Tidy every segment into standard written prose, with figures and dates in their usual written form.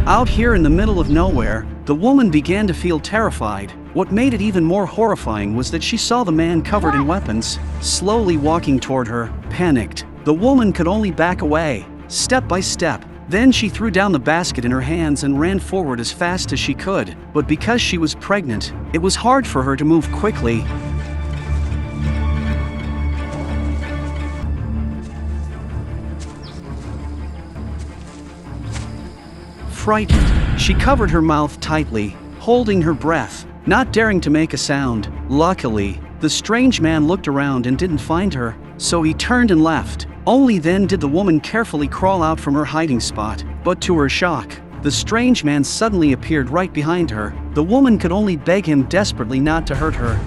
Out here in the middle of nowhere, the woman began to feel terrified. What made it even more horrifying was that she saw the man covered in weapons, slowly walking toward her. Panicked, the woman could only back away, step by step. Then she threw down the basket in her hands and ran forward as fast as she could. But because she was pregnant, it was hard for her to move quickly. Frightened, she covered her mouth tightly, holding her breath, not daring to make a sound. Luckily, the strange man looked around and didn't find her, so he turned and left. Only then did the woman carefully crawl out from her hiding spot. But to her shock, the strange man suddenly appeared right behind her. The woman could only beg him desperately not to hurt her.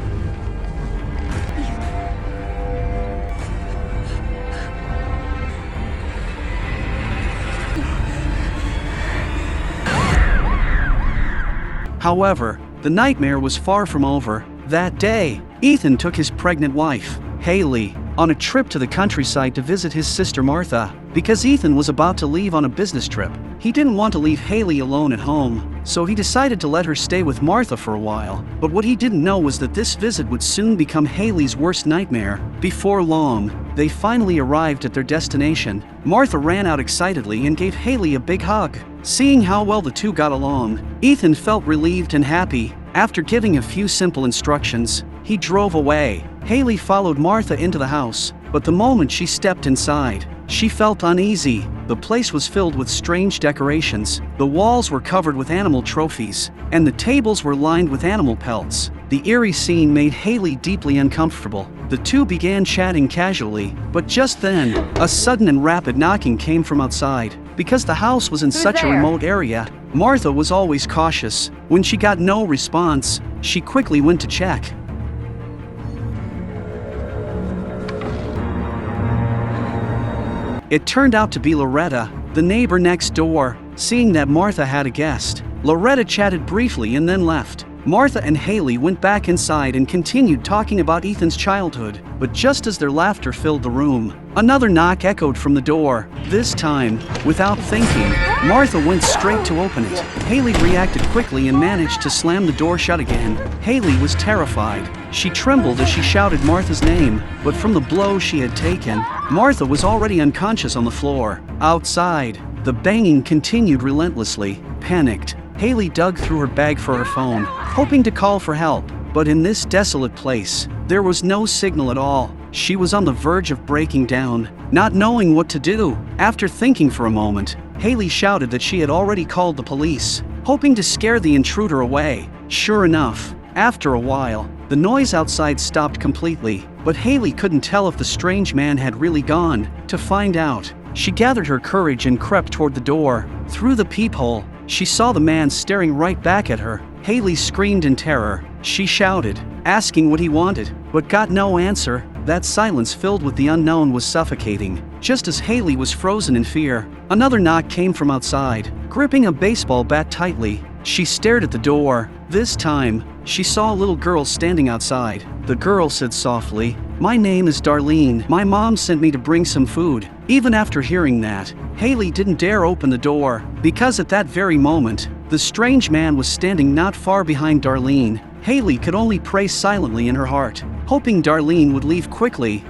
However, the nightmare was far from over. That day, Ethan took his pregnant wife, Haley, on a trip to the countryside to visit his sister Martha. Because Ethan was about to leave on a business trip, he didn't want to leave Haley alone at home, so he decided to let her stay with Martha for a while. But what he didn't know was that this visit would soon become Haley's worst nightmare. Before long, they finally arrived at their destination. Martha ran out excitedly and gave Haley a big hug. Seeing how well the two got along, Ethan felt relieved and happy. After giving a few simple instructions, he drove away. Haley followed Martha into the house, but the moment she stepped inside, she felt uneasy. The place was filled with strange decorations. The walls were covered with animal trophies, and the tables were lined with animal pelts. The eerie scene made Haley deeply uncomfortable. The two began chatting casually, but just then, a sudden and rapid knocking came from outside. Because the house was in such a remote area, Martha was always cautious. When she got no response, she quickly went to check. It turned out to be Loretta, the neighbor next door. Seeing that Martha had a guest, Loretta chatted briefly and then left. Martha and Haley went back inside and continued talking about Ethan's childhood. But just as their laughter filled the room, another knock echoed from the door. This time, without thinking, Martha went straight to open it. Haley reacted quickly and managed to slam the door shut again. Haley was terrified. She trembled as she shouted Martha's name, but from the blow she had taken, Martha was already unconscious on the floor. Outside, the banging continued relentlessly. Panicked, Haley dug through her bag for her phone, hoping to call for help. But in this desolate place, there was no signal at all. She was on the verge of breaking down, not knowing what to do. After thinking for a moment, Haley shouted that she had already called the police, hoping to scare the intruder away. Sure enough, after a while, the noise outside stopped completely, but Haley couldn't tell if the strange man had really gone. To find out, she gathered her courage and crept toward the door. Through the peephole, she saw the man staring right back at her. Haley screamed in terror. She shouted, asking what he wanted, but got no answer. That silence filled with the unknown was suffocating. Just as Haley was frozen in fear, another knock came from outside. Gripping a baseball bat tightly, she stared at the door. This time, she saw a little girl standing outside. The girl said softly, "My name is Darlene. My mom sent me to bring some food." Even after hearing that, Haley didn't dare open the door, because at that very moment, the strange man was standing not far behind Darlene. Haley could only pray silently in her heart, hoping Darlene would leave quickly.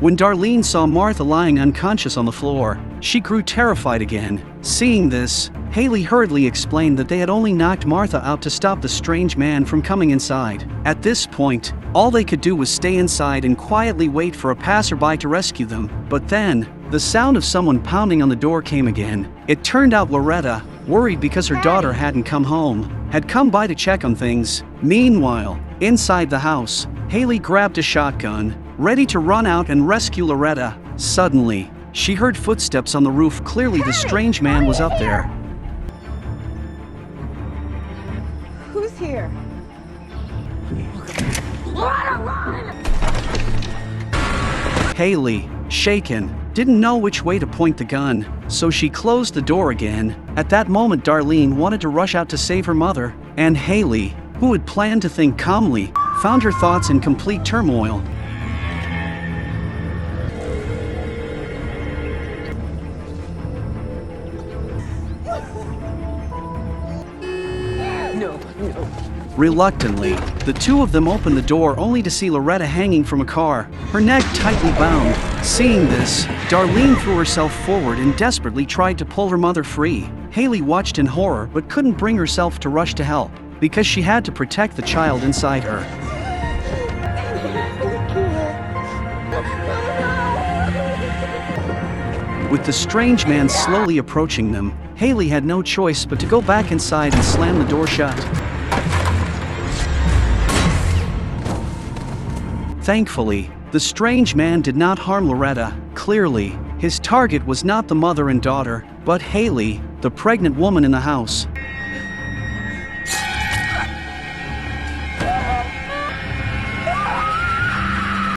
When Darlene saw Martha lying unconscious on the floor, she grew terrified again. Seeing this, Haley hurriedly explained that they had only knocked Martha out to stop the strange man from coming inside. At this point, all they could do was stay inside and quietly wait for a passerby to rescue them. But then, the sound of someone pounding on the door came again. It turned out Loretta, worried because her daughter hadn't come home, had come by to check on things. Meanwhile, inside the house, Haley grabbed a shotgun, ready to run out and rescue Loretta. Suddenly, she heard footsteps on the roof. Clearly, the strange man was up there. Who's here? Haley, shaken, didn't know which way to point the gun, so she closed the door again. At that moment, Darlene wanted to rush out to save her mother, and Haley, who had planned to think calmly, found her thoughts in complete turmoil. Reluctantly, the two of them opened the door only to see Loretta hanging from a car, her neck tightly bound. Seeing this, Darlene threw herself forward and desperately tried to pull her mother free. Haley watched in horror but couldn't bring herself to rush to help, because she had to protect the child inside her. With the strange man slowly approaching them, Haley had no choice but to go back inside and slam the door shut. Thankfully, the strange man did not harm Loretta. Clearly, his target was not the mother and daughter, but Haley, the pregnant woman in the house.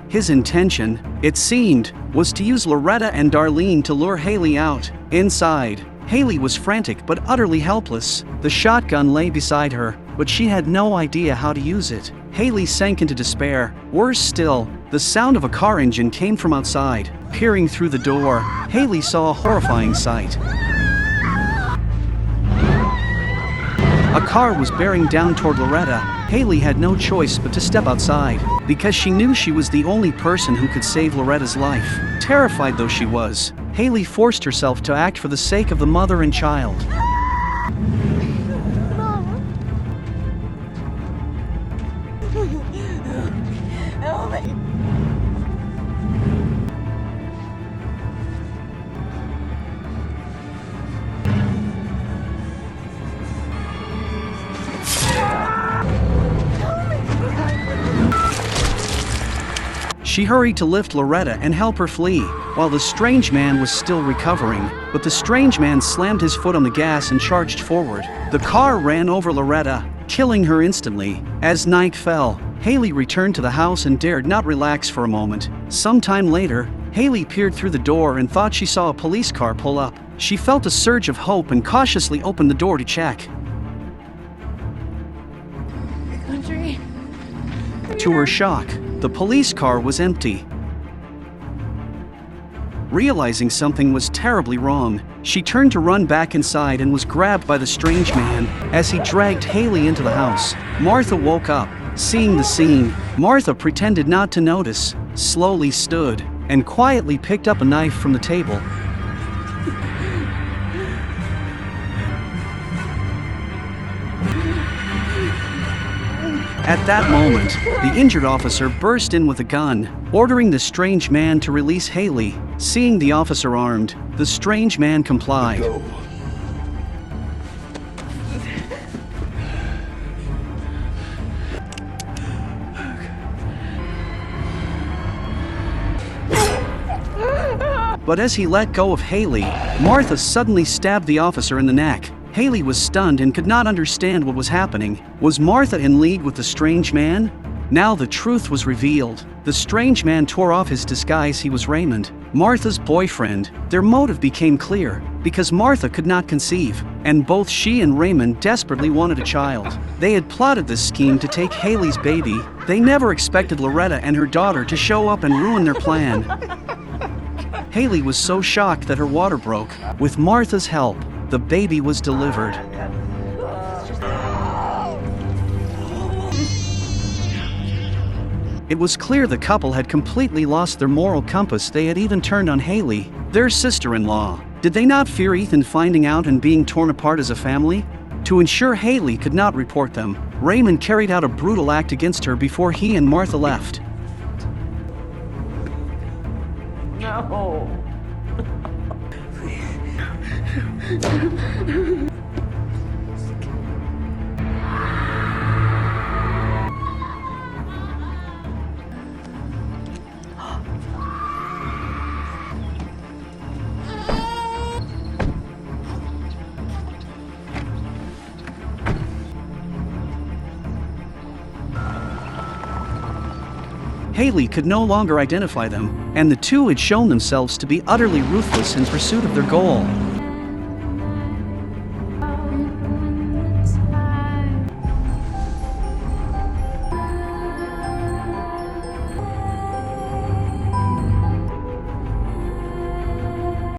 His intention, it seemed, was to use Loretta and Darlene to lure Haley out. Inside, Haley was frantic but utterly helpless. The shotgun lay beside her, but she had no idea how to use it. Haley sank into despair. Worse still, the sound of a car engine came from outside. Peering through the door, Haley saw a horrifying sight. A car was bearing down toward Loretta. Haley had no choice but to step outside, because she knew she was the only person who could save Loretta's life. Terrified though she was, Haley forced herself to act for the sake of the mother and child. She hurried to lift Loretta and help her flee, while the strange man was still recovering, but the strange man slammed his foot on the gas and charged forward. The car ran over Loretta, killing her instantly. As night fell, Haley returned to the house and dared not relax for a moment. Sometime later, Haley peered through the door and thought she saw a police car pull up. She felt a surge of hope and cautiously opened the door to check. Country. To her shock, the police car was empty. Realizing something was terribly wrong, she turned to run back inside and was grabbed by the strange man as he dragged Haley into the house. Martha woke up, seeing the scene. Martha pretended not to notice, slowly stood, and quietly picked up a knife from the table. At that moment, the injured officer burst in with a gun, ordering the strange man to release Haley. Seeing the officer armed, the strange man complied. Go. But as he let go of Haley, Martha suddenly stabbed the officer in the neck. Haley was stunned and could not understand what was happening. Was Martha in league with the strange man? Now the truth was revealed. The strange man tore off his disguise. He was Raymond, Martha's boyfriend. Their motive became clear, because Martha could not conceive, and both she and Raymond desperately wanted a child. They had plotted this scheme to take Haley's baby. They never expected Loretta and her daughter to show up and ruin their plan. Haley was so shocked that her water broke. With Martha's help, the baby was delivered. It was clear the couple had completely lost their moral compass. They had even turned on Haley, their sister-in-law. Did they not fear Ethan finding out and being torn apart as a family? To ensure Haley could not report them, Raymond carried out a brutal act against her before he and Martha left. No. Haley could no longer identify them, and the two had shown themselves to be utterly ruthless in pursuit of their goal.